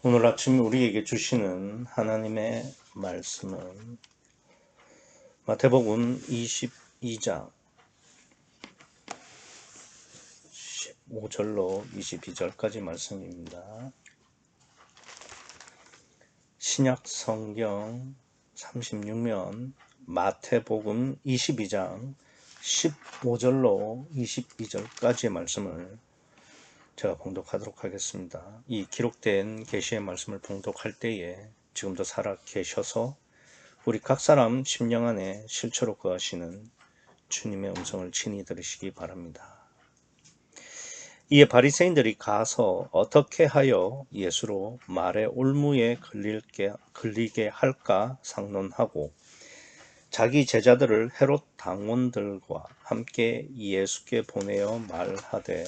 오늘 아침 우리에게 주시는 하나님의 말씀은 마태복음 22장 15절로 22절까지 말씀입니다. 신약 성경 36면 마태복음 22장 15절로 22절까지의 말씀을 제가 봉독하도록 하겠습니다. 이 기록된 계시의 말씀을 봉독할 때에 지금도 살아 계셔서 우리 각 사람 심령 안에 실체로 거하시는 주님의 음성을 친히 들으시기 바랍니다. 이에 바리새인들이 가서 어떻게 하여 예수로 말의 올무에 걸리게 할까 상론하고 자기 제자들을 헤롯 당원들과 함께 예수께 보내어 말하되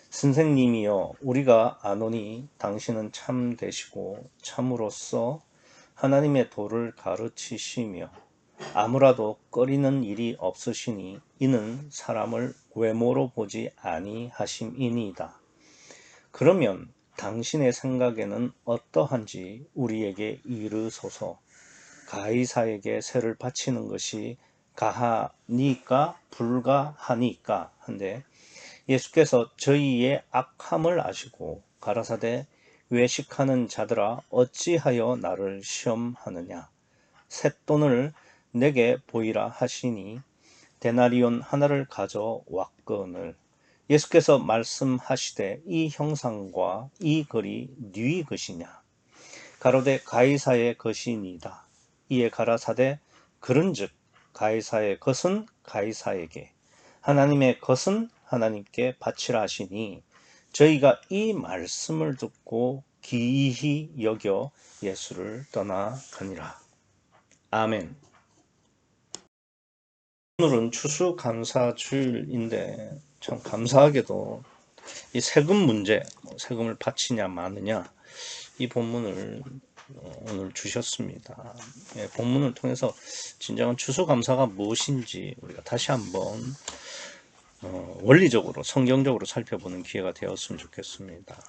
선생님이여 우리가 아노니 당신은 참 되시고 참으로써 하나님의 도를 가르치시며 아무라도 꺼리는 일이 없으시니 이는 사람을 외모로 보지 아니하심이니이다. 그러면 당신의 생각에는 어떠한지 우리에게 이르소서. 가이사에게 세를 바치는 것이 가하니까 불가하니까 한데 예수께서 저희의 악함을 아시고 가라사대 외식하는 자들아 어찌하여 나를 시험하느냐. 쇳돈을 내게 보이라 하시니 데나리온 하나를 가져 왔거늘 예수께서 말씀하시되 이 형상과 이 글이 누이 것이냐. 가로되 가이사의 것이니이다. 이에 가라사대 그런즉 가이사의 것은 가이사에게 하나님의 것은 하나님께 바치라 하시니 저희가 이 말씀을 듣고 기이히 여겨 예수를 떠나가니라. 아멘. 오늘은 추수감사주일인데 참 감사하게도 이 세금 문제, 세금을 바치냐 마느냐 이 본문을 오늘 주셨습니다. 본문을 통해서 진정한 추수감사가 무엇인지 우리가 다시 한번 원리적으로 성경적으로 살펴보는 기회가 되었으면 좋겠습니다.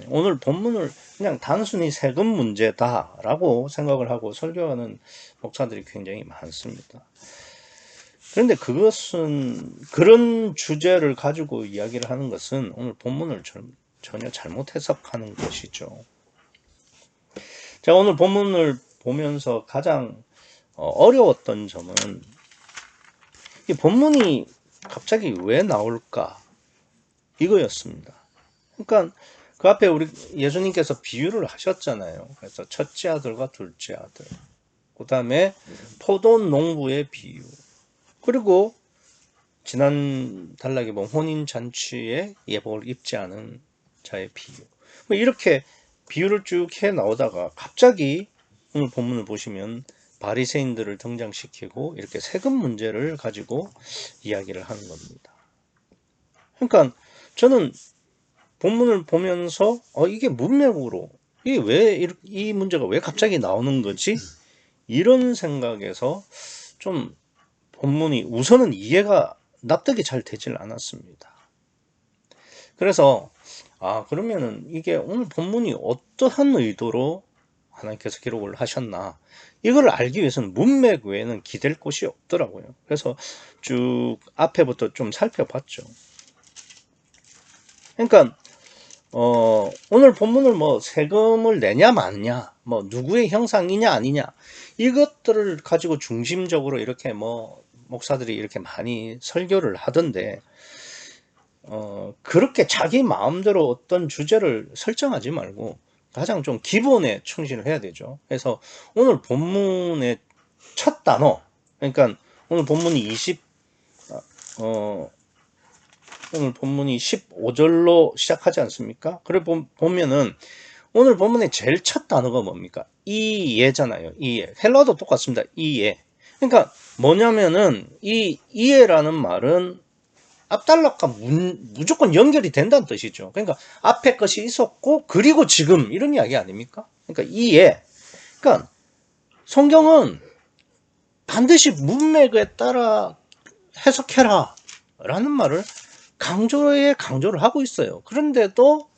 오늘 본문을 그냥 단순히 세금 문제다라고 생각을 하고 설교하는 목사들이 굉장히 많습니다. 그런데 그것은 그런 주제를 가지고 이야기를 하는 것은 오늘 본문을 전혀 잘못 해석하는 것이죠. 제가 오늘 본문을 보면서 가장 어려웠던 점은 이 본문이 갑자기 왜 나올까 이거였습니다. 그러니까 그 앞에 우리 예수님께서 비유를 하셨잖아요. 그래서 첫째 아들과 둘째 아들, 그 다음에 포도 농부의 비유, 그리고 지난 단락에 보면 혼인잔치에 예복을 입지 않은 자의 비유, 이렇게 비유를 쭉 해 나오다가 갑자기 오늘 본문을 보시면 바리새인들을 등장시키고 이렇게 세금 문제를 가지고 이야기를 하는 겁니다. 그러니까 저는 본문을 보면서 이게 문맥으로 이 문제가 왜 갑자기 나오는 거지? 이런 생각에서 좀 본문이 우선은 이해가 납득이 잘 되질 않았습니다. 그래서 그러면은 이게 오늘 본문이 어떠한 의도로 하나님께서 기록을 하셨나 이걸 알기 위해서는 문맥 외에는 기댈 곳이 없더라고요. 그래서 쭉 앞에부터 좀 살펴봤죠. 그러니까 오늘 본문을 세금을 내냐 마느냐, 누구의 형상이냐 아니냐 이것들을 가지고 중심적으로 이렇게 목사들이 이렇게 많이 설교를 하던데 그렇게 자기 마음대로 어떤 주제를 설정하지 말고 가장 좀 기본에 충실을 해야 되죠. 그래서 오늘 본문의 첫 단어, 그러니까 오늘 본문이 오늘 본문이 15절로 시작하지 않습니까? 그래 보면은 오늘 본문의 제일 첫 단어가 뭡니까? 이예잖아요. 이예. 헬라어도 똑같습니다. 이예. 그러니까 뭐냐면은 이 이예라는 말은 앞단락과 무조건 연결이 된다는 뜻이죠. 그러니까 앞에 것이 있었고 그리고 지금 이런 이야기 아닙니까? 그러니까 이예. 그러니까 성경은 반드시 문맥에 따라 해석해라 라는 말을 강조를 하고 있어요. 그런데도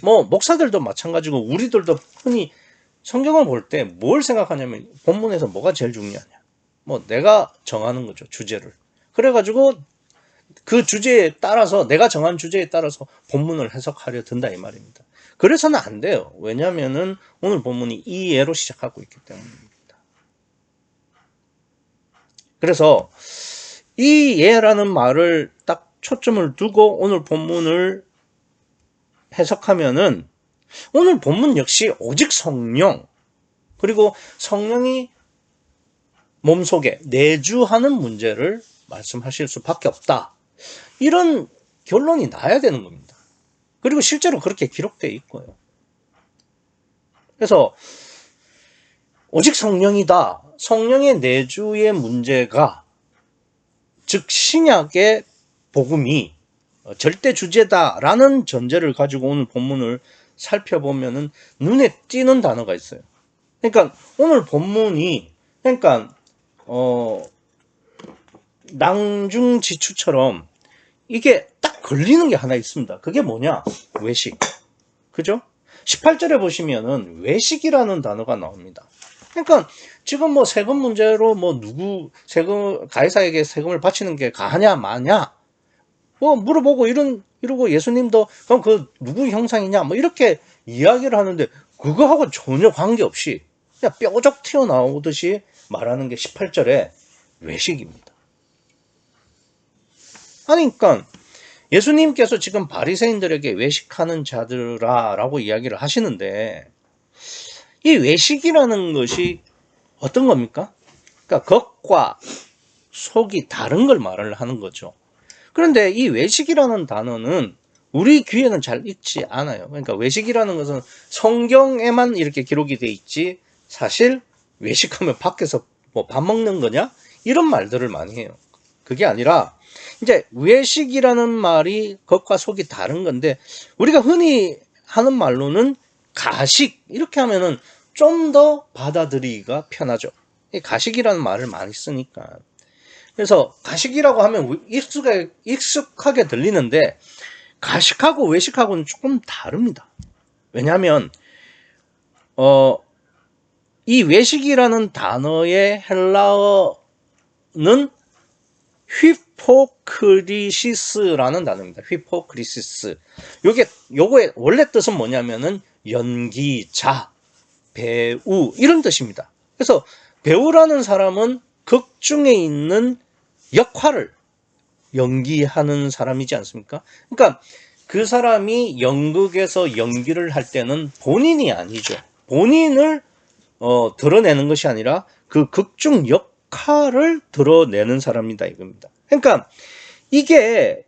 뭐 목사들도 마찬가지고 우리들도 흔히 성경을 볼 때 뭘 생각하냐면 본문에서 뭐가 제일 중요하냐. 뭐 내가 정하는 거죠. 주제를. 그래가지고 그 주제에 따라서 내가 정한 주제에 따라서 본문을 해석하려 든다 이 말입니다. 그래서는 안 돼요. 왜냐하면은 오늘 본문이 이 예로 시작하고 있기 때문입니다. 그래서 이 예라는 말을 딱 초점을 두고 오늘 본문을 해석하면은 오늘 본문 역시 오직 성령 그리고 성령이 몸속에 내주하는 문제를 말씀하실 수밖에 없다. 이런 결론이 나야 되는 겁니다. 그리고 실제로 그렇게 기록되어 있고요. 그래서 오직 성령이다. 성령의 내주의 문제가 즉 신약의 복음이 절대 주제다라는 전제를 가지고 오늘 본문을 살펴보면은 눈에 띄는 단어가 있어요. 그러니까 오늘 본문이 그러니까 낭중지추처럼 이게 딱 걸리는 게 하나 있습니다. 그게 뭐냐? 외식. 그죠? 18절에 보시면은 외식이라는 단어가 나옵니다. 그러니까 지금 뭐 세금 문제로 뭐 누구 가이사에게 세금을 바치는 게 가냐 마냐 뭐 물어보고 이러고 예수님도 그럼 그 누구 형상이냐 뭐 이렇게 이야기를 하는데 그거하고 전혀 관계없이 그냥 뾰족 튀어나오듯이 말하는 게 18절에 외식입니다. 아니 그러니까 예수님께서 지금 바리새인들에게 외식하는 자들아라고 이야기를 하시는데 이 외식이라는 것이 어떤 겁니까? 그러니까 겉과 속이 다른 걸 말을 하는 거죠. 그런데 이 외식이라는 단어는 우리 귀에는 잘 익지 않아요. 그러니까 외식이라는 것은 성경에만 이렇게 기록이 돼 있지 사실 외식하면 밖에서 뭐 밥 먹는 거냐? 이런 말들을 많이 해요. 그게 아니라 이제 외식이라는 말이 겉과 속이 다른 건데 우리가 흔히 하는 말로는 가식 이렇게 하면은 좀 더 받아들이기가 편하죠. 가식이라는 말을 많이 쓰니까. 그래서 가식이라고 하면 익숙하게 들리는데 가식하고 외식하고는 조금 다릅니다. 왜냐하면 이 외식이라는 단어의 헬라어는 휘포크리시스라는 단어입니다. 휘포크리시스. 요거의 원래 뜻은 뭐냐면은 연기자, 배우 이런 뜻입니다. 그래서 배우라는 사람은 극 중에 있는 역할을 연기하는 사람이지 않습니까? 그러니까 그 사람이 연극에서 연기를 할 때는 본인이 아니죠. 본인을 드러내는 것이 아니라 그 극중 역할을 드러내는 사람이다 이겁니다. 그러니까 이게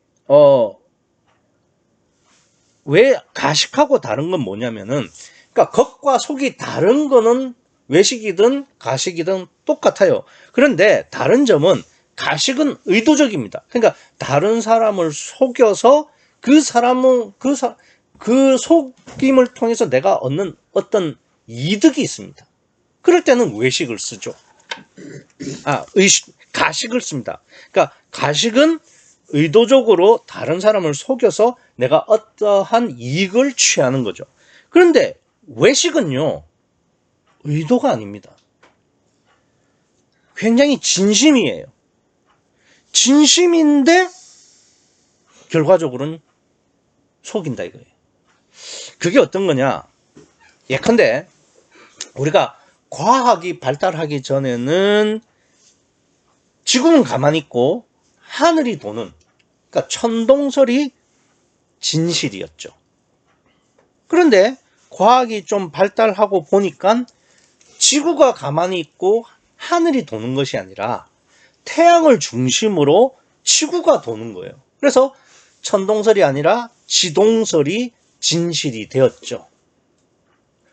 왜 가식하고 다른 건 뭐냐면은 그러니까 겉과 속이 다른 거는 외식이든 가식이든 똑같아요. 그런데 다른 점은 가식은 의도적입니다. 그러니까 다른 사람을 속여서 그 속임을 통해서 내가 얻는 어떤 이득이 있습니다. 그럴 때는 외식을 쓰죠. 가식을 씁니다. 그러니까 가식은 의도적으로 다른 사람을 속여서 내가 어떠한 이익을 취하는 거죠. 그런데 외식은요, 의도가 아닙니다. 굉장히 진심이에요. 진심인데 결과적으로는 속인다 이거예요. 그게 어떤 거냐? 예컨대 우리가 과학이 발달하기 전에는 지구는 가만히 있고 하늘이 도는, 그러니까 천동설이 진실이었죠. 그런데 과학이 좀 발달하고 보니까 지구가 가만히 있고 하늘이 도는 것이 아니라 태양을 중심으로 지구가 도는 거예요. 그래서 천동설이 아니라 지동설이 진실이 되었죠.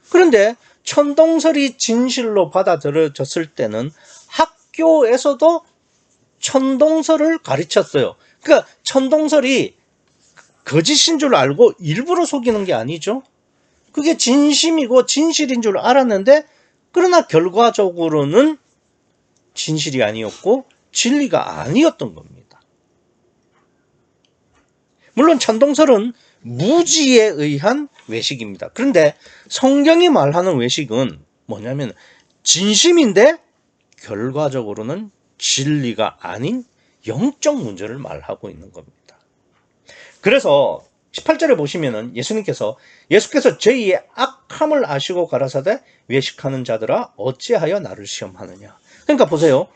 그런데 천동설이 진실로 받아들여졌을 때는 학교에서도 천동설을 가르쳤어요. 그러니까 천동설이 거짓인 줄 알고 일부러 속이는 게 아니죠. 그게 진심이고 진실인 줄 알았는데 그러나 결과적으로는 진실이 아니었고 진리가 아니었던 겁니다. 물론 천동설은 무지에 의한 외식입니다. 그런데 성경이 말하는 외식은 뭐냐면 진심인데 결과적으로는 진리가 아닌 영적 문제를 말하고 있는 겁니다. 그래서 18절에 보시면은 예수께서 저희의 악함을 아시고 가라사대 외식하는 자들아 어찌하여 나를 시험하느냐. 그러니까 보세요.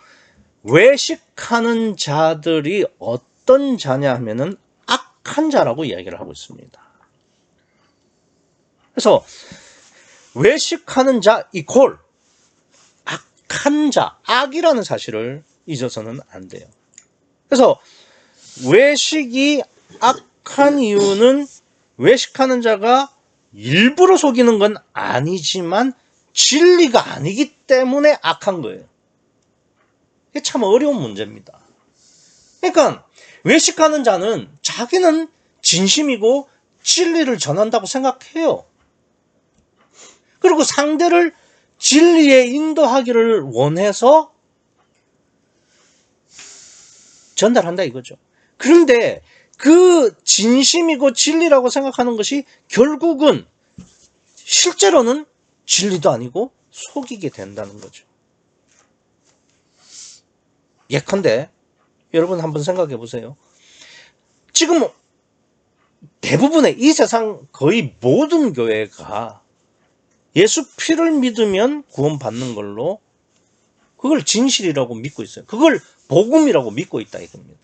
외식하는 자들이 어떤 자냐 하면은 악한 자라고 이야기를 하고 있습니다. 그래서 외식하는 자 이콜 악한 자, 악이라는 사실을 잊어서는 안 돼요. 그래서 외식이 악한 이유는 외식하는 자가 일부러 속이는 건 아니지만 진리가 아니기 때문에 악한 거예요. 이게 참 어려운 문제입니다. 그러니까 외식하는 자는 자기는 진심이고 진리를 전한다고 생각해요. 그리고 상대를 진리에 인도하기를 원해서 전달한다 이거죠. 그런데 그 진심이고 진리라고 생각하는 것이 결국은 실제로는 진리도 아니고 속이게 된다는 거죠. 예컨대 여러분 한번 생각해 보세요. 지금 대부분의 이 세상 거의 모든 교회가 예수 피를 믿으면 구원받는 걸로 그걸 진실이라고 믿고 있어요. 그걸 복음이라고 믿고 있다 이겁니다.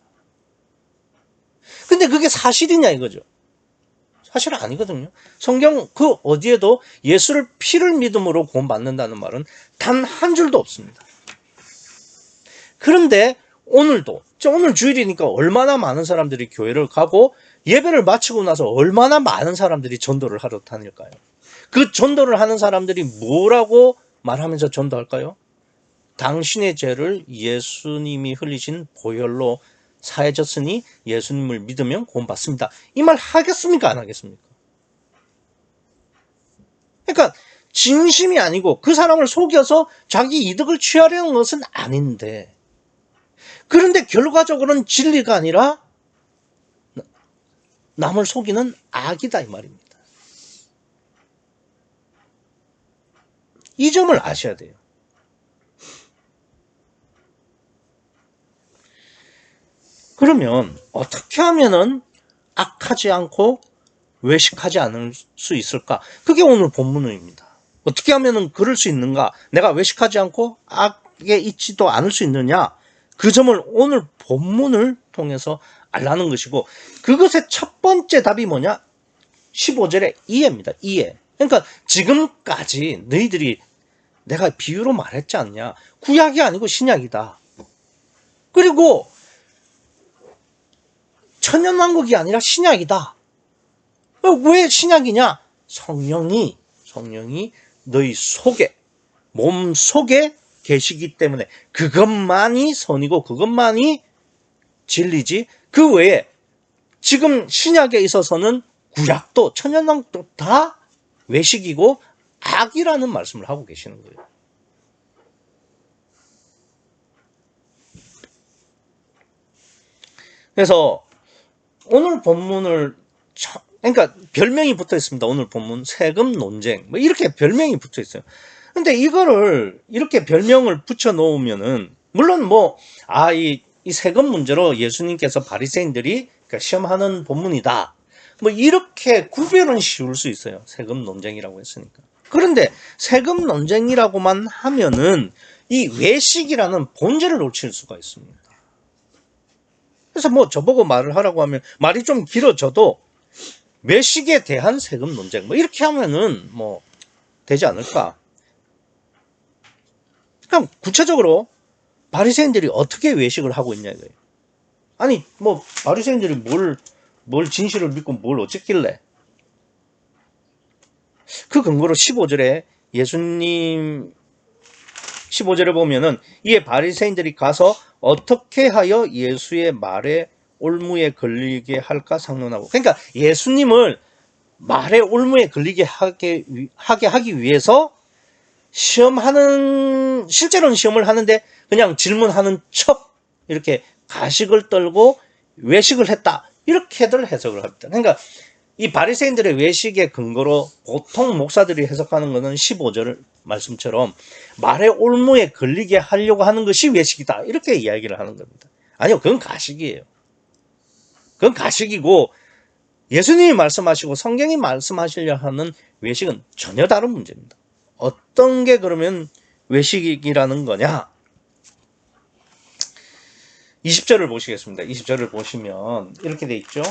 근데 그게 사실이냐 이거죠. 사실은 아니거든요. 성경 그 어디에도 예수를 피를 믿음으로 구원받는다는 말은 단 한 줄도 없습니다. 그런데 오늘도 오늘 주일이니까 얼마나 많은 사람들이 교회를 가고 예배를 마치고 나서 얼마나 많은 사람들이 전도를 하러 다닐까요? 그 전도를 하는 사람들이 뭐라고 말하면서 전도할까요? 당신의 죄를 예수님이 흘리신 보혈로 사해졌으니 예수님을 믿으면 구원받습니다. 이 말 하겠습니까? 안 하겠습니까? 그러니까 진심이 아니고 그 사람을 속여서 자기 이득을 취하려는 것은 아닌데 그런데 결과적으로는 진리가 아니라 남을 속이는 악이다 이 말입니다. 이 점을 아셔야 돼요. 그러면 어떻게 하면은 악하지 않고 외식하지 않을 수 있을까? 그게 오늘 본문입니다. 어떻게 하면은 그럴 수 있는가? 내가 외식하지 않고 악에 있지도 않을 수 있느냐? 그 점을 오늘 본문을 통해서 알라는 것이고 그것의 첫 번째 답이 뭐냐? 15절의 이해입니다. 이해. 그러니까 지금까지 너희들이 내가 비유로 말했지 않냐? 구약이 아니고 신약이다. 그리고 천년왕국이 아니라 신약이다. 왜 신약이냐? 성령이 너희 속에 몸 속에 계시기 때문에 그것만이 선이고 그것만이 진리지 그 외에 지금 신약에 있어서는 구약도 천년왕국도 다 외식이고 악이라는 말씀을 하고 계시는 거예요. 그래서 오늘 본문을 그러니까 별명이 붙어 있습니다. 오늘 본문 세금 논쟁 뭐 이렇게 별명이 붙어 있어요. 근데 이거를 이렇게 별명을 붙여 놓으면은 물론 이 세금 문제로 예수님께서 바리새인들이 그러니까 시험하는 본문이다. 뭐 이렇게 구별은 씌울 수 있어요. 세금 논쟁이라고 했으니까. 그런데 세금 논쟁이라고만 하면은 이 외식이라는 본질을 놓칠 수가 있습니다. 그래서 저보고 말을 하라고 하면 말이 좀 길어져도 외식에 대한 세금 논쟁 이렇게 하면은 되지 않을까? 그럼 구체적으로 바리새인들이 어떻게 외식을 하고 있냐 이거예요. 아니 바리새인들이 뭘 진실을 믿고 뭘 어쨌길래? 그 근거로 15절에 예수님 15절에 보면은 이에 바리새인들이 가서 어떻게 하여 예수의 말에 올무에 걸리게 할까 상론하고 그러니까 예수님을 말에 올무에 걸리게 하게 하기 위해서 실제로는 시험을 하는데 그냥 질문하는 척 이렇게 가식을 떨고 외식을 했다 이렇게들 해석을 합니다. 그러니까 이 바리새인들의 외식의 근거로 보통 목사들이 해석하는 것은 15절 말씀처럼 말의 올무에 걸리게 하려고 하는 것이 외식이다. 이렇게 이야기를 하는 겁니다. 아니요, 그건 가식이에요. 그건 가식이고 예수님이 말씀하시고 성경이 말씀하시려 하는 외식은 전혀 다른 문제입니다. 어떤 게 그러면 외식이라는 거냐? 20절을 보시겠습니다. 20절을 보시면 이렇게 돼 있죠.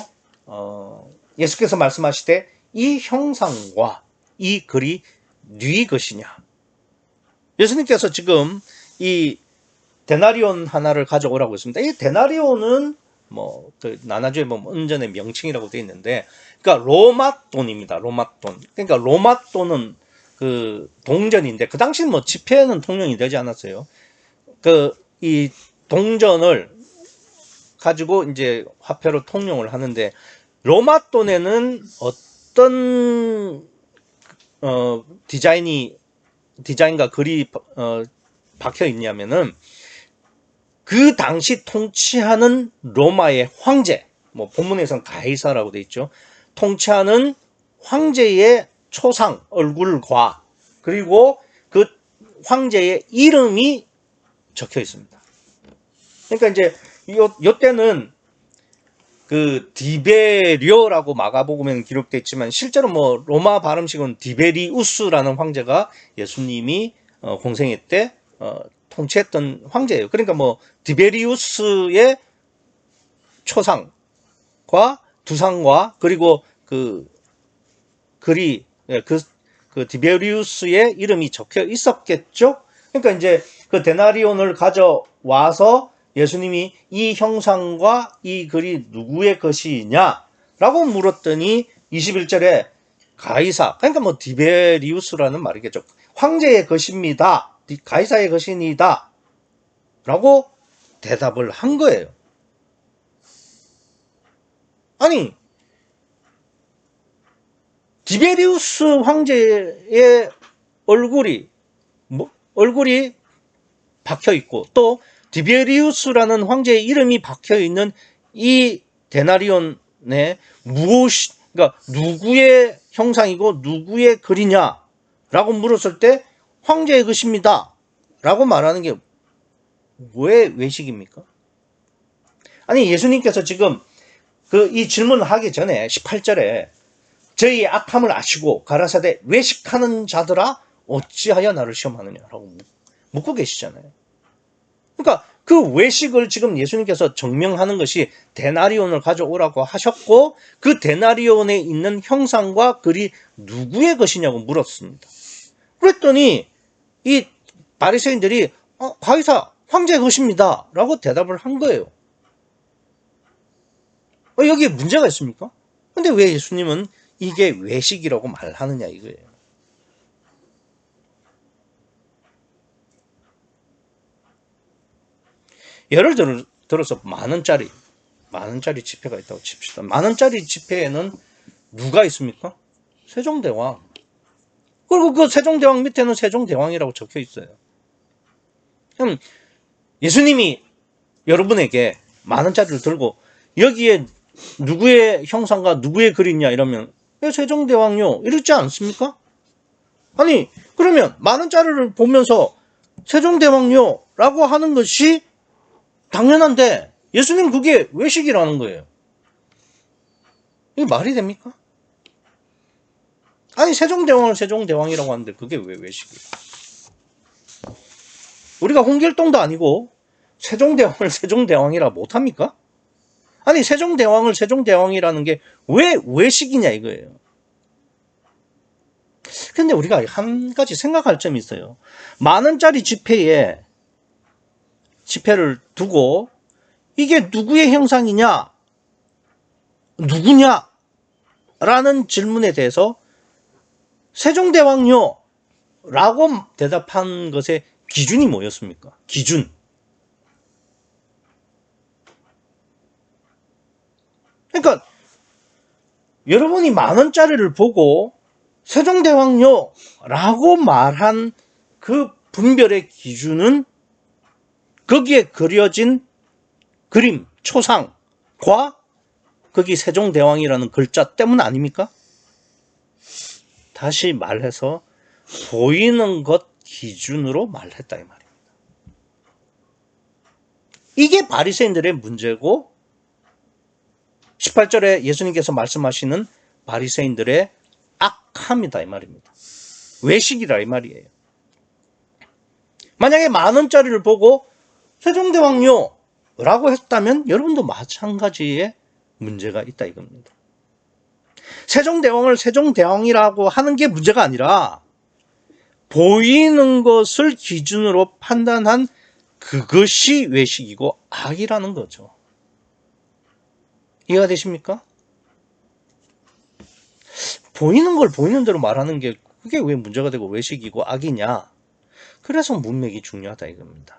예수께서 말씀하시되 이 형상과 이 글이 네 것이냐. 예수님께서 지금 이 데나리온 하나를 가져오라고 했습니다. 이 데나리온은 그 나나주에 보면 은전의 명칭이라고 되어 있는데, 그러니까 로마 돈입니다. 로마 돈. 그러니까 로마 돈은 그 동전인데 그 당시 지폐는 통용이 되지 않았어요. 이 동전을 가지고 이제 화폐로 통용을 하는데 로마 돈에는 어떤 디자인과 글이 박혀 있냐면은 그 당시 통치하는 로마의 황제, 본문에서는 가이사라고 되어 있죠. 통치하는 황제의 초상 얼굴과 그리고 그 황제의 이름이 적혀 있습니다. 그러니까 이제 요때는 그 디베리오라고 마가복음에는 기록되어 있지만 실제로 로마 발음식은 디베리우스라는 황제가 예수님이 공생애 때 통치했던 황제예요. 그러니까 디베리우스의 초상과 두상과 그리고 그 글이 그 디베리우스의 이름이 적혀 있었겠죠. 그러니까 이제 그 데나리온을 가져와서 예수님이 이 형상과 이 글이 누구의 것이냐라고 물었더니 21절에 가이사, 그러니까 디베리우스라는 말이겠죠. 황제의 것입니다. 가이사의 것이니다. 라고 대답을 한 거예요. 아니, 디베리우스 황제의 얼굴이 박혀 있고 또 디베리우스라는 황제의 이름이 박혀 있는 이 데나리온에 그러니까 누구의 형상이고 누구의 글이냐라고 물었을 때 황제의 것입니다. 라고 말하는 게 왜 외식입니까? 아니, 예수님께서 지금 이 질문을 하기 전에 18절에 저희의 악함을 아시고 가라사대 외식하는 자들아 어찌하여 나를 시험하느냐라고 묻고 계시잖아요. 그러니까 그 외식을 지금 예수님께서 증명하는 것이 데나리온을 가져오라고 하셨고 그 데나리온에 있는 형상과 글이 누구의 것이냐고 물었습니다. 그랬더니 이 바리새인들이 가이사 황제의 것입니다 라고 대답을 한 거예요. 여기에 문제가 있습니까? 근데 왜 예수님은 이게 외식이라고 말하느냐 이거예요. 예를 들어서 만원짜리 지폐가 있다고 칩시다. 만원짜리 지폐에는 누가 있습니까? 세종대왕. 그리고 그 세종대왕 밑에는 세종대왕이라고 적혀 있어요. 그럼 예수님이 여러분에게 만원짜리를 들고 여기에 누구의 형상과 누구의 글이냐 이러면 세종대왕요 이러지 않습니까? 아니 그러면 만원짜리를 보면서 세종대왕요 라고 하는 것이 당연한데 예수님 그게 외식이라는 거예요. 이게 말이 됩니까? 아니 세종대왕을 세종대왕이라고 하는데 그게 왜 외식이에요? 우리가 홍길동도 아니고 세종대왕을 세종대왕이라 못합니까? 아니 세종대왕을 세종대왕이라는 게 왜 외식이냐 이거예요. 근데 우리가 한 가지 생각할 점이 있어요. 만원짜리 지폐를 두고 이게 누구의 형상이냐 누구냐 라는 질문에 대해서 세종대왕요 라고 대답한 것의 기준이 뭐였습니까? 기준. 그러니까 여러분이 만원짜리를 보고 세종대왕요 라고 말한 그 분별의 기준은 거기에 그려진 그림, 초상과 거기 세종대왕이라는 글자 때문 아닙니까? 다시 말해서 보이는 것 기준으로 말했다 이 말입니다. 이게 바리새인들의 문제고 18절에 예수님께서 말씀하시는 바리새인들의 악함이다 이 말입니다. 외식이라 이 말이에요. 만약에 10,000원짜리를 보고 세종대왕요 라고 했다면 여러분도 마찬가지의 문제가 있다 이겁니다. 세종대왕을 세종대왕이라고 하는 게 문제가 아니라 보이는 것을 기준으로 판단한 그것이 외식이고 악이라는 거죠. 이해가 되십니까? 보이는 걸 보이는 대로 말하는 게 그게 왜 문제가 되고 외식이고 악이냐? 그래서 문맥이 중요하다 이겁니다.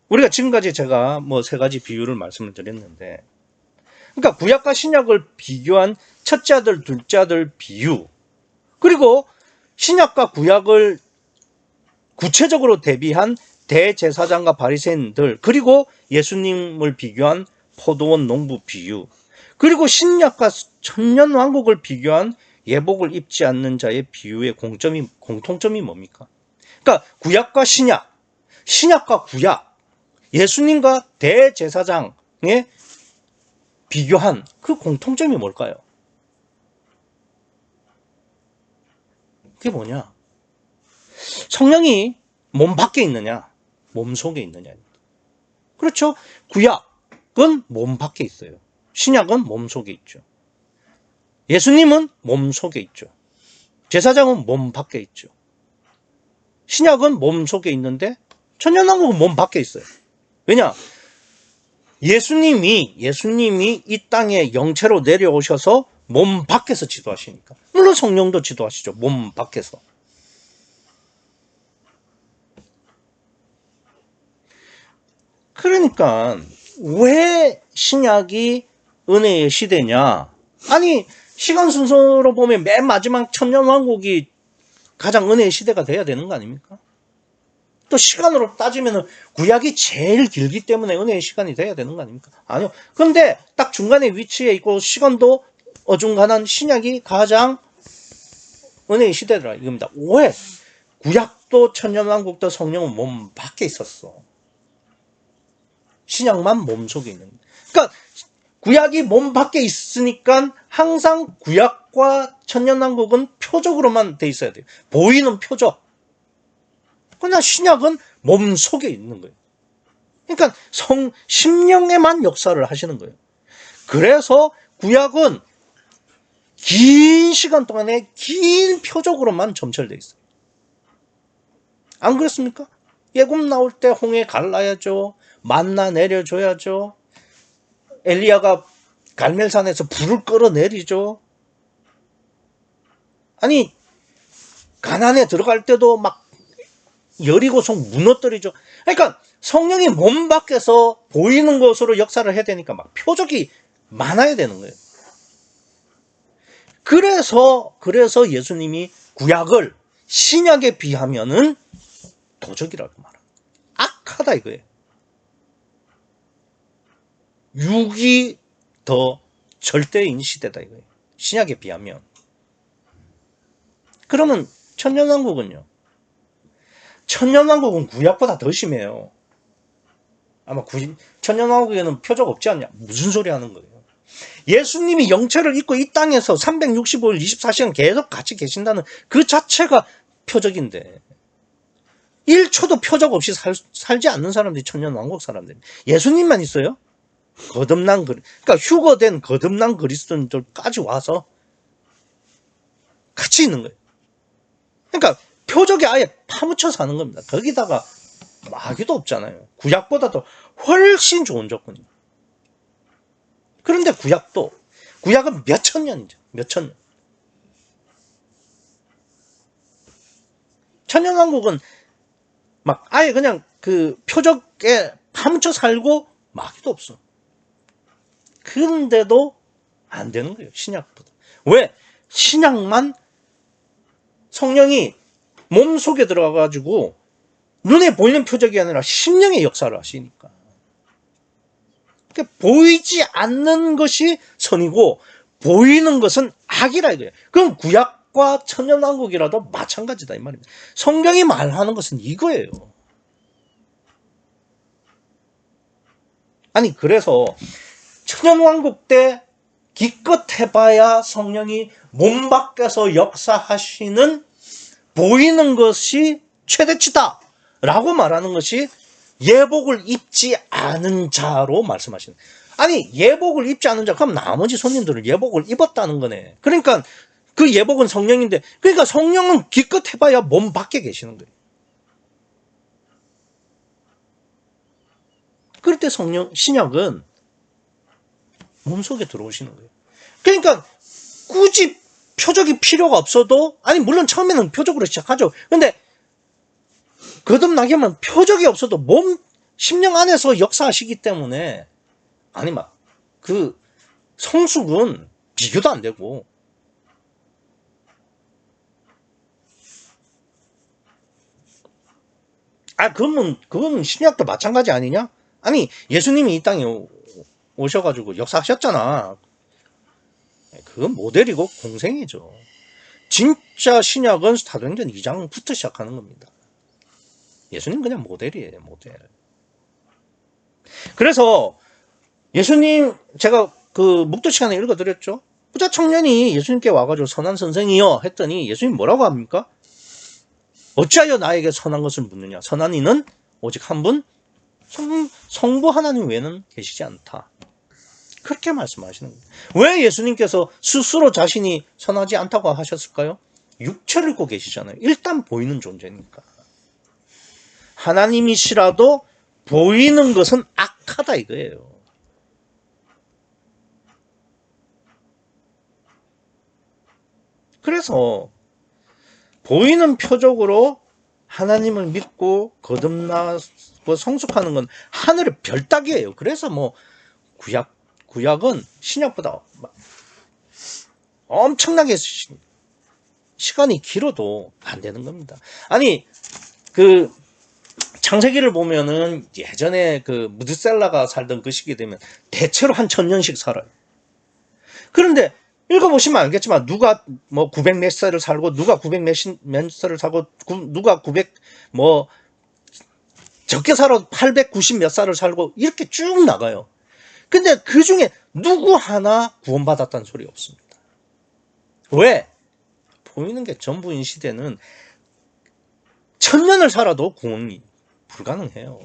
우리가 지금까지 제가 뭐 3가지 비유를 말씀을 드렸는데, 그러니까 구약과 신약을 비교한 첫째 아들, 둘째 아들 비유, 그리고 신약과 구약을 구체적으로 대비한 대제사장과 바리새인들, 그리고 예수님을 비교한 포도원 농부 비유, 그리고 신약과 천년왕국을 비교한 예복을 입지 않는 자의 비유의 공통점이 뭡니까? 그러니까 구약과 신약, 신약과 구약, 예수님과 대제사장의 비교한 그 공통점이 뭘까요? 그게 뭐냐? 성령이 몸 밖에 있느냐, 몸 속에 있느냐. 그렇죠? 구약은 몸 밖에 있어요. 신약은 몸 속에 있죠. 예수님은 몸 속에 있죠. 제사장은 몸 밖에 있죠. 신약은 몸 속에 있는데 천년왕국은 몸 밖에 있어요. 왜냐? 예수님이 이 땅에 영체로 내려오셔서 몸 밖에서 지도하시니까. 물론 성령도 지도하시죠. 몸 밖에서. 그러니까 왜 신약이 은혜의 시대냐? 아니 시간 순서로 보면 맨 마지막 천년왕국이 가장 은혜의 시대가 돼야 되는 거 아닙니까? 또 시간으로 따지면 구약이 제일 길기 때문에 은혜의 시간이 돼야 되는 거 아닙니까? 아니요. 근데 딱 중간에 위치해 있고 시간도 어중간한 신약이 가장 은혜의 시대더라 이겁니다. 왜? 구약도 천년왕국도 성령은 몸 밖에 있었어. 신약만 몸 속에 있는 거예요. 그러니까 구약이 몸 밖에 있으니까 항상 구약과 천년왕국은 표적으로만 돼 있어야 돼요. 보이는 표적. 그러나 신약은 몸 속에 있는 거예요. 그러니까 심령에만 역사를 하시는 거예요. 그래서 구약은 긴 시간 동안에 긴 표적으로만 점철되어 있어요. 안 그렇습니까? 예굽 나올 때 홍해 갈라야죠. 만나 내려줘야죠. 엘리야가 갈멜산에서 불을 끌어내리죠. 아니 가나안에 들어갈 때도 막 여리고성 무너뜨리죠. 그러니까 성령이 몸 밖에서 보이는 것으로 역사를 해야 되니까 막 표적이 많아야 되는 거예요. 그래서 예수님이 구약을 신약에 비하면은 도적이라고 말합니다. 악하다 이거예요. 육이 더 절대인 시대다 이거예요. 신약에 비하면. 그러면 천년왕국은요? 천년왕국은 구약보다 더 심해요. 아마 천년왕국에는 표적 없지 않냐? 무슨 소리 하는 거예요? 예수님이 영체를 입고 이 땅에서 365일 24시간 계속 같이 계신다는 그 자체가 표적인데 1초도 표적 없이 살지 않는 사람들이 천년왕국 사람들이. 예수님만 있어요? 그러니까 휴거된 거듭난 그리스도인들까지 와서 같이 있는 거예요. 그러니까 표적이 아예 파묻혀 사는 겁니다. 거기다가 마귀도 없잖아요. 구약보다도 훨씬 좋은 조건이에요. 그런데 구약은 몇천 년이죠. 몇천 년. 천년왕국은 막 아예 그냥 그 표적에 파묻혀 살고 마귀도 없어. 그런데도 안 되는 거예요. 신약보다. 왜? 신약만 성령이 몸속에 들어가가지고 눈에 보이는 표적이 아니라 심령의 역사를 하시니까. 그러니까 보이지 않는 것이 선이고 보이는 것은 악이라 이거예요. 그럼 구약과 천년왕국이라도 마찬가지다 이 말입니다. 성경이 말하는 것은 이거예요. 아니 그래서 천년왕국 때 기껏 해봐야 성령이 몸 밖에서 역사하시는 보이는 것이 최대치다 라고 말하는 것이 예복을 입지 않은 자로 말씀하시는. 아니 예복을 입지 않은 자 그럼 나머지 손님들은 예복을 입었다는 거네. 그러니까 그 예복은 성령인데 그러니까 성령은 기껏 해봐야 몸 밖에 계시는 거예요. 그럴 때 신약은 몸속에 들어오시는 거예요. 그러니까 굳이 표적이 필요가 없어도 아니 물론 처음에는 표적으로 시작하죠. 근데 거듭나게 하면 표적이 없어도 몸 심령 안에서 역사하시기 때문에 아니 막 그 성숙은 비교도 안 되고 그건 신약도 마찬가지 아니냐? 아니 예수님이 이 땅에 오셔가지고 역사하셨잖아. 그건 모델이고 공생이죠. 진짜 신약은 사도행전 2장부터 시작하는 겁니다. 예수님 그냥 모델이에요, 모델. 그래서 예수님 제가 그 묵도 시간에 읽어드렸죠. 부자 청년이 예수님께 와가지고 선한 선생이여 했더니 예수님 뭐라고 합니까? 어찌하여 나에게 선한 것을 묻느냐? 선한 이는 오직 한 분 성부 하나님 외에는 계시지 않다. 그렇게 말씀하시는 거예요. 왜 예수님께서 스스로 자신이 선하지 않다고 하셨을까요? 육체를 입고 계시잖아요. 일단 보이는 존재니까. 하나님이시라도 보이는 것은 악하다 이거예요. 그래서 보이는 표적으로 하나님을 믿고 거듭나고 성숙하는 건 하늘의 별 따기예요. 그래서 뭐 구약은 신약보다 엄청나게 시간이 길어도 안 되는 겁니다. 아니 그 창세기를 보면은 예전에 그 무드셀라가 살던 그 시기 되면 대체로 한 1000년씩 살아요. 그런데 읽어보시면 알겠지만 누가 뭐 900 몇 살을 살고 누가 900 몇 살을 살고 누가 900 뭐 적게 살아도 890 몇 살을 살고 이렇게 쭉 나가요. 근데 그 중에 누구 하나 구원받았다는 소리 없습니다. 왜? 보이는 게 전부인 시대는 1000년을 살아도 구원이 불가능해요.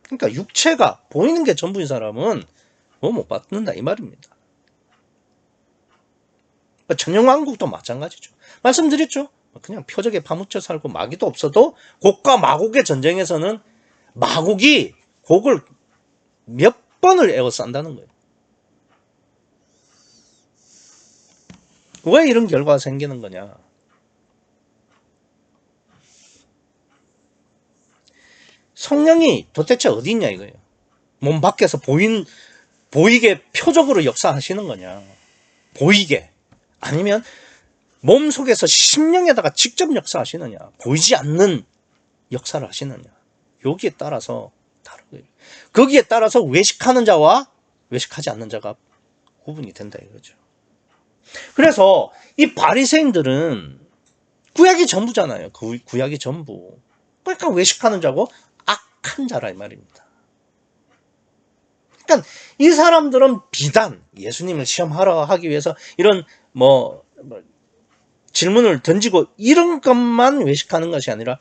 그러니까 육체가 보이는 게 전부인 사람은 뭐 못 받는다 이 말입니다. 천년왕국도 마찬가지죠. 말씀드렸죠. 그냥 표적에 파묻혀 살고 마귀도 없어도 곡과 마곡의 전쟁에서는 마곡이 곡을 몇 번을 에워싼다는 거예요. 왜 이런 결과가 생기는 거냐? 성령이 도대체 어디 있냐 이거예요. 몸 밖에서 보이게 표적으로 역사하시는 거냐? 보이게. 아니면 몸 속에서 심령에다가 직접 역사하시느냐? 보이지 않는 역사를 하시느냐? 여기에 따라서 다르고요. 거기에 따라서 외식하는 자와 외식하지 않는 자가 구분이 된다 이거죠. 그래서 이 바리새인들은 구약이 전부잖아요. 구약이 전부. 그러니까 외식하는 자고 악한 자라 이 말입니다. 그러니까 이 사람들은 비단 예수님을 시험하러 하기 위해서 이런 뭐 질문을 던지고 이런 것만 외식하는 것이 아니라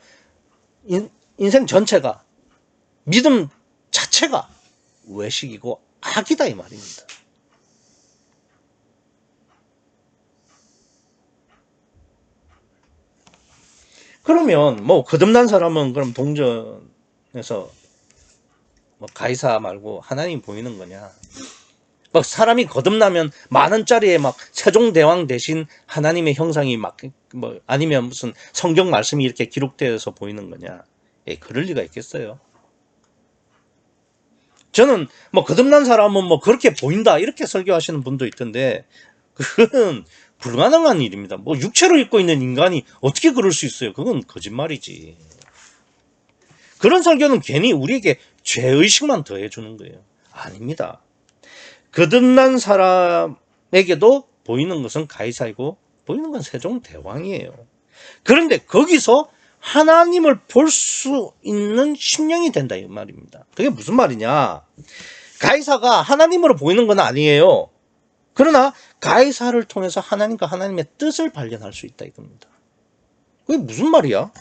인생 전체가 믿음 자체가 외식이고 악이다 이 말입니다. 그러면 뭐 거듭난 사람은 그럼 동전에서 뭐 가이사 말고 하나님 보이는 거냐? 막 사람이 거듭나면 10,000원짜리에 막 세종대왕 대신 하나님의 형상이 막 뭐 아니면 무슨 성경 말씀이 이렇게 기록되어서 보이는 거냐? 그럴 리가 있겠어요? 저는 뭐 거듭난 사람은 뭐 그렇게 보인다 이렇게 설교하시는 분도 있던데 그건 불가능한 일입니다. 뭐 육체로 입고 있는 인간이 어떻게 그럴 수 있어요? 그건 거짓말이지. 그런 설교는 괜히 우리에게 죄의식만 더해주는 거예요. 아닙니다. 거듭난 사람에게도 보이는 것은 가이사이고 보이는 건 세종대왕이에요. 그런데 거기서 하나님을 볼 수 있는 심령이 된다 이 말입니다. 그게 무슨 말이냐? 가이사가 하나님으로 보이는 건 아니에요. 그러나 가이사를 통해서 하나님과 하나님의 뜻을 발견할 수 있다 이겁니다. 그게 무슨 말이야?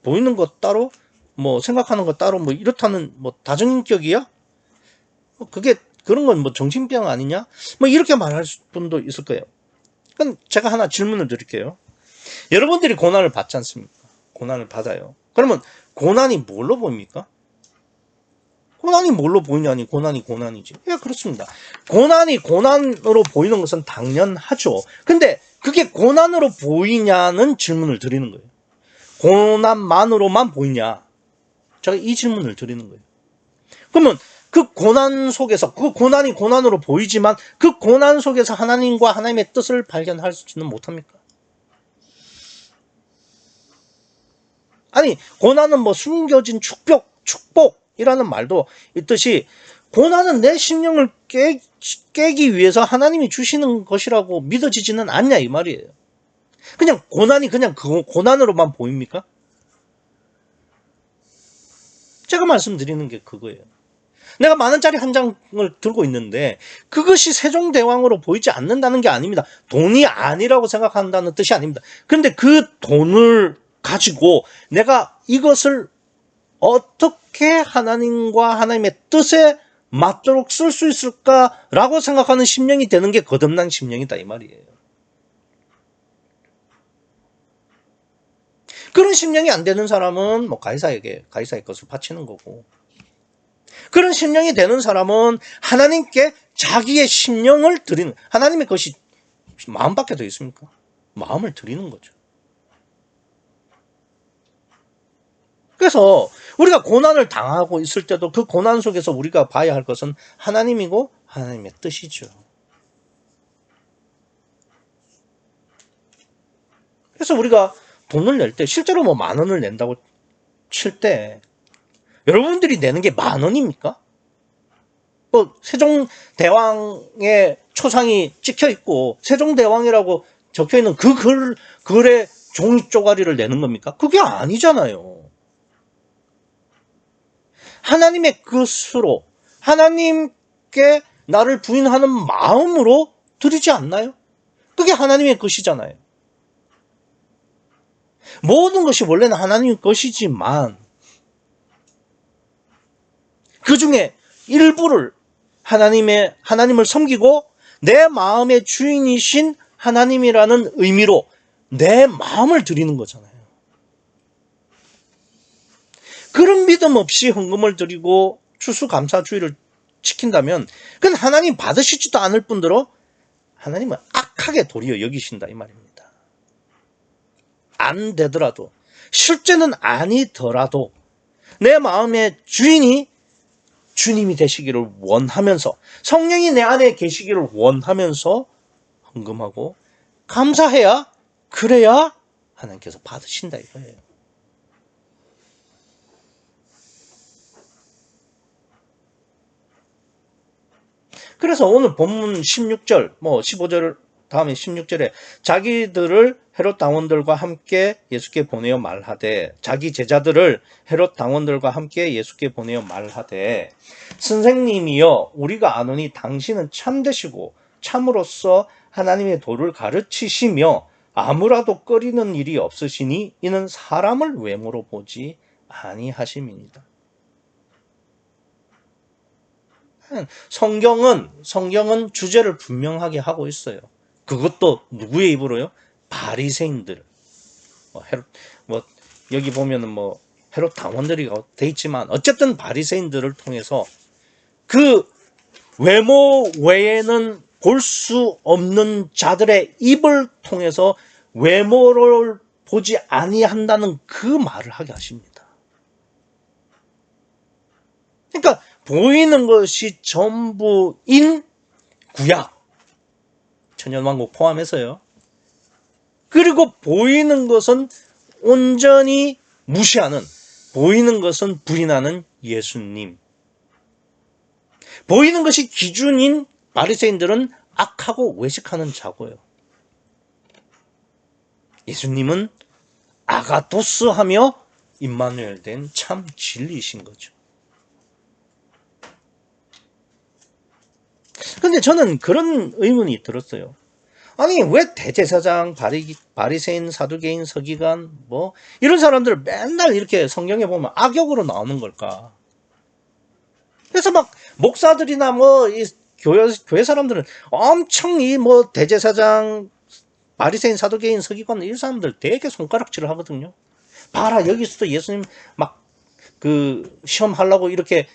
보이는 것 따로 뭐 생각하는 것 따로 뭐 이렇다는 뭐 다중인격이야? 그게 그런 건 뭐 정신병 아니냐? 뭐 이렇게 말할 분도 있을 거예요. 그럼 제가 하나 질문을 드릴게요. 여러분들이 고난을 받지 않습니까? 고난을 받아요. 그러면 고난이 뭘로 보입니까? 고난이 뭘로 보이냐니 고난이 고난이지. 예, 그렇습니다. 고난이 고난으로 보이는 것은 당연하죠. 근데 그게 고난으로 보이냐는 질문을 드리는 거예요. 고난만으로만 보이냐? 제가 이 질문을 드리는 거예요. 그러면 그 고난 속에서 그 고난이 고난으로 보이지만 그 고난 속에서 하나님과 하나님의 뜻을 발견할 수는 못합니까? 아니 고난은 뭐 숨겨진 축복이라는 말도 있듯이 고난은 내 심령을 깨기 위해서 하나님이 주시는 것이라고 믿어지지는 않냐 이 말이에요. 그냥 고난이 그냥 그 고난으로만 보입니까? 제가 말씀드리는 게 그거예요. 내가 만원짜리 한 장을 들고 있는데 그것이 세종대왕으로 보이지 않는다는 게 아닙니다. 돈이 아니라고 생각한다는 뜻이 아닙니다. 그런데 그 돈을 가지고 내가 이것을 어떻게 하나님과 하나님의 뜻에 맞도록 쓸 수 있을까라고 생각하는 심령이 되는 게 거듭난 심령이다 이 말이에요. 그런 심령이 안 되는 사람은 뭐 가이사의 것을 바치는 거고, 그런 심령이 되는 사람은 하나님께 자기의 심령을 드리는, 하나님의 것이 마음밖에 더 있습니까? 마음을 드리는 거죠. 그래서 우리가 고난을 당하고 있을 때도 그 고난 속에서 우리가 봐야 할 것은 하나님이고 하나님의 뜻이죠. 그래서 우리가 돈을 낼 때 실제로 뭐 10,000원을 낸다고 칠 때 여러분들이 내는 게 10,000원입니까? 뭐 세종대왕의 초상이 찍혀 있고 세종대왕이라고 적혀 있는 그 글의 종이 쪼가리를 내는 겁니까? 그게 아니잖아요. 하나님의 것으로 하나님께 나를 부인하는 마음으로 드리지 않나요? 그게 하나님의 것이잖아요. 모든 것이 원래는 하나님의 것이지만 그 중에 일부를 하나님을 섬기고 내 마음의 주인이신 하나님이라는 의미로 내 마음을 드리는 거잖아요. 그런 믿음 없이 헌금을 드리고 추수감사주의를 지킨다면 그건 하나님 받으시지도 않을 뿐더러 하나님은 악하게 도리어 여기신다 이 말입니다. 안 되더라도, 실제는 아니더라도 내 마음의 주인이 주님이 되시기를 원하면서, 성령이 내 안에 계시기를 원하면서 헌금하고 감사해야, 그래야 하나님께서 받으신다 이거예요. 그래서 오늘 본문 16절, 15절 다음에 16절에 자기들을 헤롯 당원들과 함께 예수께 보내어 말하되, 자기 제자들을 헤롯 당원들과 함께 예수께 보내어 말하되, 선생님이여 우리가 아노니 당신은 참되시고 참으로서 하나님의 도를 가르치시며 아무라도 꺼리는 일이 없으시니 이는 사람을 외모로 보지 아니하심이니이다. 성경은 주제를 분명하게 하고 있어요. 그것도 누구의 입으로요? 바리새인들. 여기 보면은 헤롯 당원들이 돼 있지만 어쨌든 바리새인들을 통해서 그 외모 외에는 볼 수 없는 자들의 입을 통해서 외모를 보지 아니한다는 그 말을 하게 하십니다. 그러니까 보이는 것이 전부인 구약, 천년왕국 포함해서요. 그리고 보이는 것은 온전히 무시하는, 보이는 것은 부인하는 예수님. 보이는 것이 기준인 바리새인들은 악하고 외식하는 자고요. 예수님은 아가토스하며 임마누엘 된 참 진리이신 거죠. 근데 저는 그런 의문이 들었어요. 아니 왜 대제사장, 바리새인, 사두개인, 서기관 뭐 이런 사람들 맨날 이렇게 성경에 보면 악역으로 나오는 걸까? 그래서 막 목사들이나 뭐 이 교회 사람들은 엄청 이 뭐 대제사장, 바리새인, 사두개인, 서기관 이 사람들 되게 손가락질을 하거든요. 봐라 여기서도 예수님 막 그 시험하려고 이렇게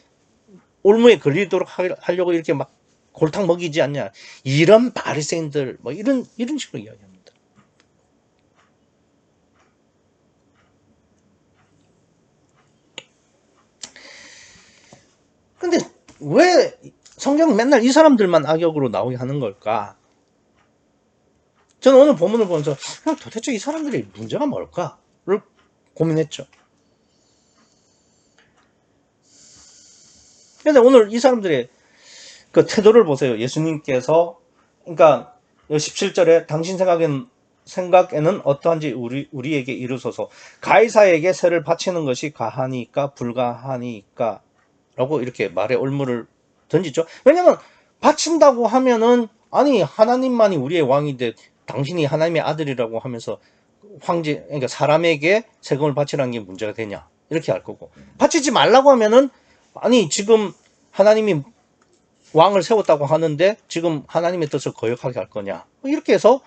올무에 걸리도록 하려고 이렇게 막 골탕 먹이지 않냐. 이런 바리새인들 뭐 이런 식으로 이야기합니다. 근데 왜 성경 맨날 이 사람들만 악역으로 나오게 하는 걸까? 저는 오늘 본문을 보면서 도대체 이 사람들의 문제가 뭘까를 고민했죠. 근데 오늘 이 사람들의 그 태도를 보세요. 예수님께서 그러니까 17절에 당신 생각에는 어떠한지 우리에게 이르소서. 가이사에게 세를 바치는 것이 가하니까 불가하니까 라고 이렇게 말의 올무를 던지죠. 왜냐면 바친다고 하면은 아니 하나님만이 우리의 왕인데 당신이 하나님의 아들이라고 하면서 황제 그러니까 사람에게 세금을 바치라는 게 문제가 되냐 이렇게 할 거고, 바치지 말라고 하면은 아니 지금 하나님이 왕을 세웠다고 하는데 지금 하나님의 뜻을 거역하게 할 거냐 이렇게 해서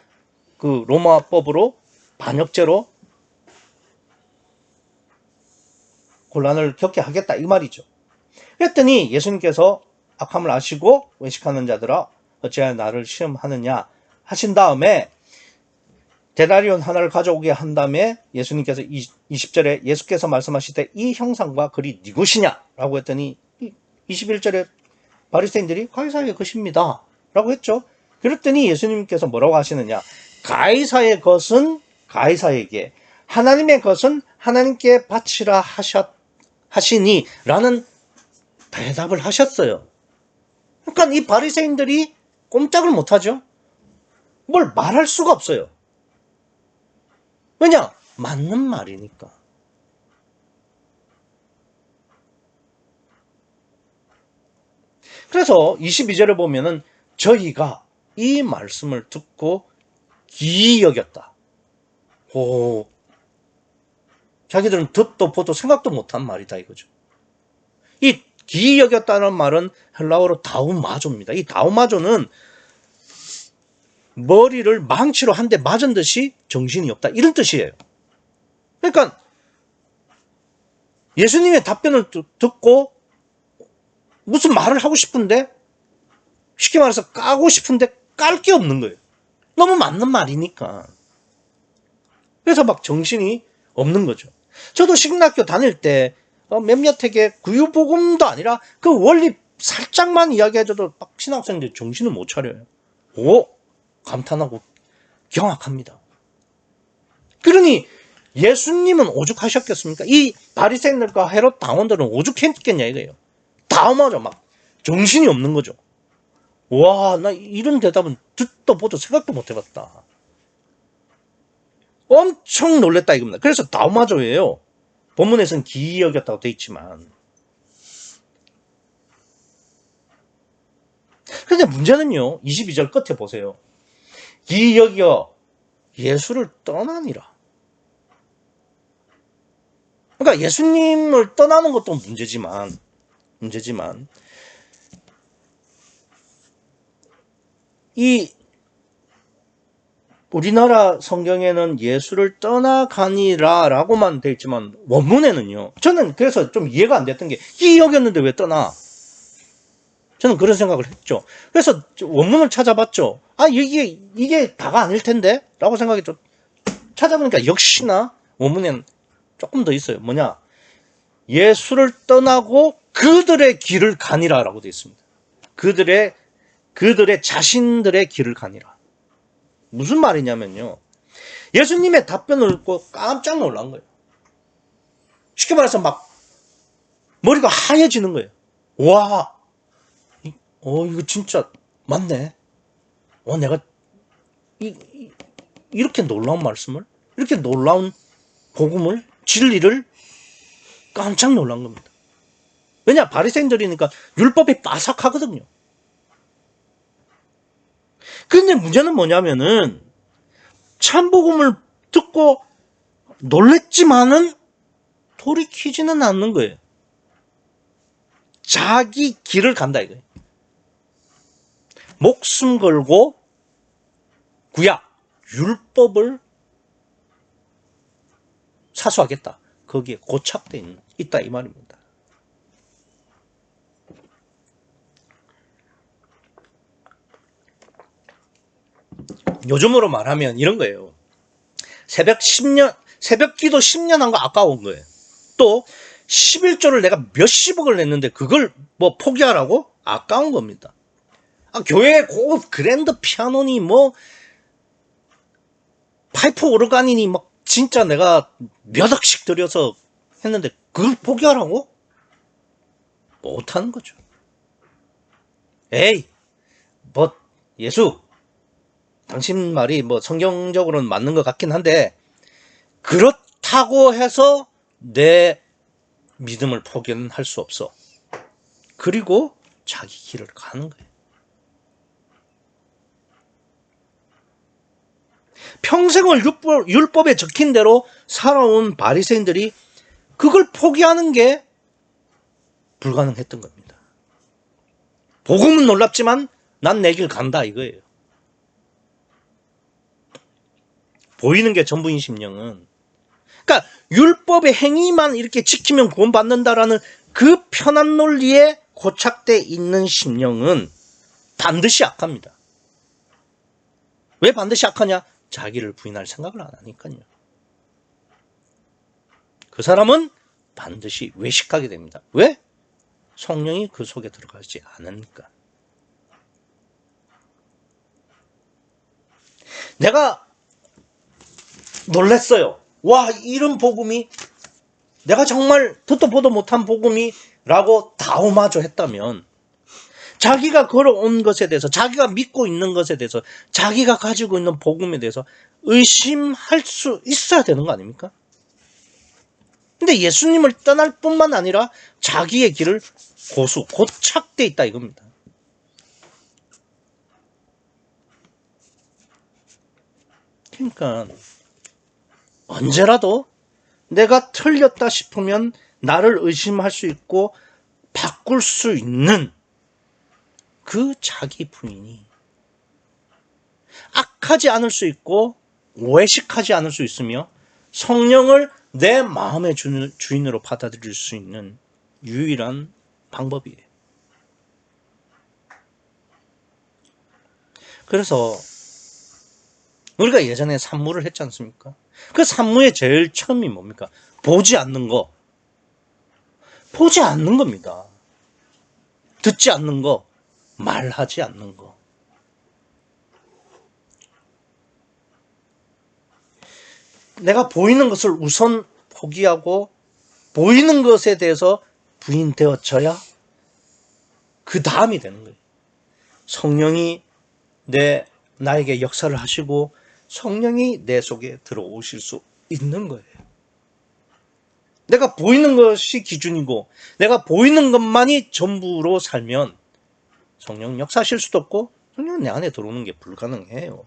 그 로마법으로 반역죄로 곤란을 겪게 하겠다 이 말이죠. 그랬더니 예수님께서 악함을 아시고 외식하는 자들아 어찌하여 나를 시험하느냐 하신 다음에 데나리온 하나를 가져오게 한 다음에 예수님께서 20절에 예수께서 말씀하실 때 이 형상과 글이 누구시냐 라고 했더니 21절에 바리새인들이 가이사의 것입니다 라고 했죠. 그랬더니 예수님께서 뭐라고 하시느냐, 가이사의 것은 가이사에게, 하나님의 것은 하나님께 바치라 하시니 라는 대답을 하셨어요. 그러니까 이 바리새인들이 꼼짝을 못하죠. 뭘 말할 수가 없어요. 왜냐? 맞는 말이니까. 그래서 22절에 보면은 저희가 이 말씀을 듣고 기이 여겼다. 자기들은 듣도 보도 생각도 못한 말이다 이거죠. 이 기이 여겼다는 말은 헬라어로 다우마조입니다. 이 다우마조는 머리를 망치로 한 대 맞은 듯이 정신이 없다 이런 뜻이에요. 그러니까 예수님의 답변을 듣고 무슨 말을 하고 싶은데 쉽게 말해서 까고 싶은데 깔 게 없는 거예요. 너무 맞는 말이니까. 그래서 막 정신이 없는 거죠. 저도 신학교 다닐 때 몇몇에게 구유복음도 아니라 그 원리 살짝만 이야기해줘도 막 신학생들 정신을 못 차려요. 감탄하고 경악합니다. 그러니 예수님은 오죽하셨겠습니까? 이 바리새인들과 헤롯 당원들은 오죽했겠냐 이거예요. 다음하죠. 막 정신이 없는 거죠. 와, 나 이런 대답은 듣도 보도 생각도 못 해봤다. 엄청 놀랬다 이겁니다. 그래서 다우마조예요. 본문에서는 기이 여겼다고 돼 있지만. 근데 문제는요. 22절 끝에 보세요. 기이 여겨 예수를 떠나니라. 그러니까 예수님을 떠나는 것도 문제지만 이 우리나라 성경에는 예수를 떠나가니라 라고만 되어 있지만 원문에는요. 저는 그래서 좀 이해가 안 됐던 게 기이 여겼는데 왜 떠나? 저는 그런 생각을 했죠. 그래서 원문을 찾아봤죠. 이게 다가 아닐 텐데? 라고 생각했죠. 찾아보니까 역시나 원문에는 조금 더 있어요. 뭐냐? 예수를 떠나고 그들의 길을 가니라 라고 되어 있습니다. 그들의 자신들의 길을 가니라. 무슨 말이냐면요. 예수님의 답변을 듣고 깜짝 놀란 거예요. 쉽게 말해서 막 머리가 하얘지는 거예요. 와, 이거 진짜 맞네. 내가 이렇게 놀라운 말씀을, 이렇게 놀라운 복음을, 진리를 깜짝 놀란 겁니다. 왜냐? 바리새인들이니까 율법이 빠삭하거든요. 근데 문제는 뭐냐면은 참복음을 듣고 놀랬지만은 돌이키지는 않는 거예요. 자기 길을 간다 이거예요. 목숨 걸고 구약, 율법을 사수하겠다. 거기에 고착돼 있다 이 말입니다. 요즘으로 말하면 이런 거예요. 새벽 기도 10년 한 거 아까운 거예요. 또 11조를 내가 몇십억을 냈는데 그걸 뭐 포기하라고? 아까운 겁니다. 교회에 고급 그랜드 피아노니 뭐 파이프 오르간이니 막 진짜 내가 몇 억씩 들여서 했는데 그걸 포기하라고? 못하는 거죠. 에이, 뭐 예수, 당신 말이 뭐 성경적으로는 맞는 것 같긴 한데 그렇다고 해서 내 믿음을 포기는 할 수 없어. 그리고 자기 길을 가는 거예요. 평생을 율법에 적힌 대로 살아온 바리새인들이 그걸 포기하는 게 불가능했던 겁니다. 복음은 놀랍지만 난 내 길 간다 이거예요. 보이는 게 전부인 심령은, 그러니까 율법의 행위만 이렇게 지키면 구원받는다라는 그 편한 논리에 고착돼 있는 심령은 반드시 악합니다. 왜 반드시 악하냐? 자기를 부인할 생각을 안 하니까요. 그 사람은 반드시 외식하게 됩니다. 왜? 성령이 그 속에 들어가지 않으니까. 내가 놀랬어요. 와, 이런 복음이, 내가 정말 듣도 보도 못한 복음이라고 다오마조 했다면, 자기가 걸어온 것에 대해서, 자기가 믿고 있는 것에 대해서, 자기가 가지고 있는 복음에 대해서 의심할 수 있어야 되는 거 아닙니까? 근데 예수님을 떠날 뿐만 아니라 자기의 길을 고착돼 있다 이겁니다. 그러니까 언제라도 내가 틀렸다 싶으면 나를 의심할 수 있고 바꿀 수 있는 그 자기 부인이 악하지 않을 수 있고 외식하지 않을 수 있으며 성령을 내 마음의 주인으로 받아들일 수 있는 유일한 방법이에요. 그래서 우리가 예전에 산무를 했지 않습니까? 그 산무의 제일 처음이 뭡니까? 보지 않는 거. 보지 않는 겁니다. 듣지 않는 거. 말하지 않는 거. 내가 보이는 것을 우선 포기하고 보이는 것에 대해서 부인되어져야 그 다음이 되는 거예요. 성령이 나에게 역사를 하시고 성령이 내 속에 들어오실 수 있는 거예요. 내가 보이는 것이 기준이고 내가 보이는 것만이 전부로 살면 성령 역사하실 수도 없고 성령은 내 안에 들어오는 게 불가능해요.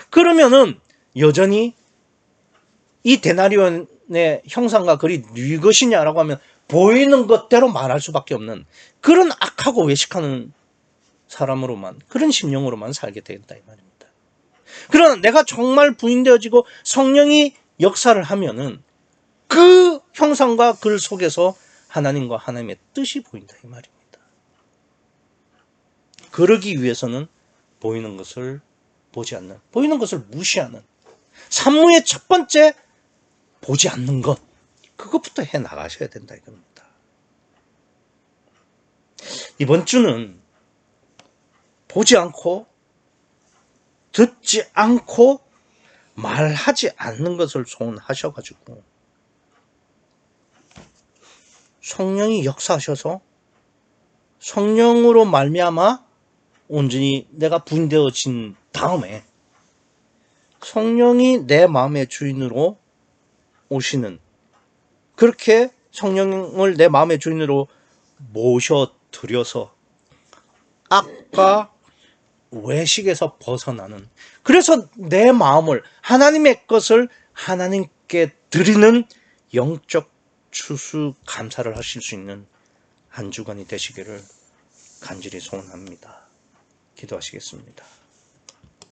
그러면은 여전히 이 데나리온의 형상과 글이 네 것이냐라고 하면 보이는 것대로 말할 수밖에 없는 그런 악하고 외식하는 사람으로만, 그런 심령으로만 살게 된다 이 말입니다. 그러나 내가 정말 부인되어지고 성령이 역사를 하면은 그 형상과 글 속에서 하나님과 하나님의 뜻이 보인다 이 말입니다. 그러기 위해서는 보이는 것을 보지 않는, 보이는 것을 무시하는 산무의 첫 번째 보지 않는 것, 그것부터 해 나가셔야 된다 이겁니다. 이번 주는 보지 않고 듣지 않고 말하지 않는 것을 소원하셔가지고 성령이 역사하셔서 성령으로 말미암아 온전히 내가 부인되어진 다음에 성령이 내 마음의 주인으로 오시는, 그렇게 성령을 내 마음의 주인으로 모셔드려서 악과 외식에서 벗어나는, 그래서 내 마음을, 하나님의 것을 하나님께 드리는 영적 추수감사를 하실 수 있는 한 주간이 되시기를 간절히 소원합니다. 기도하시겠습니다.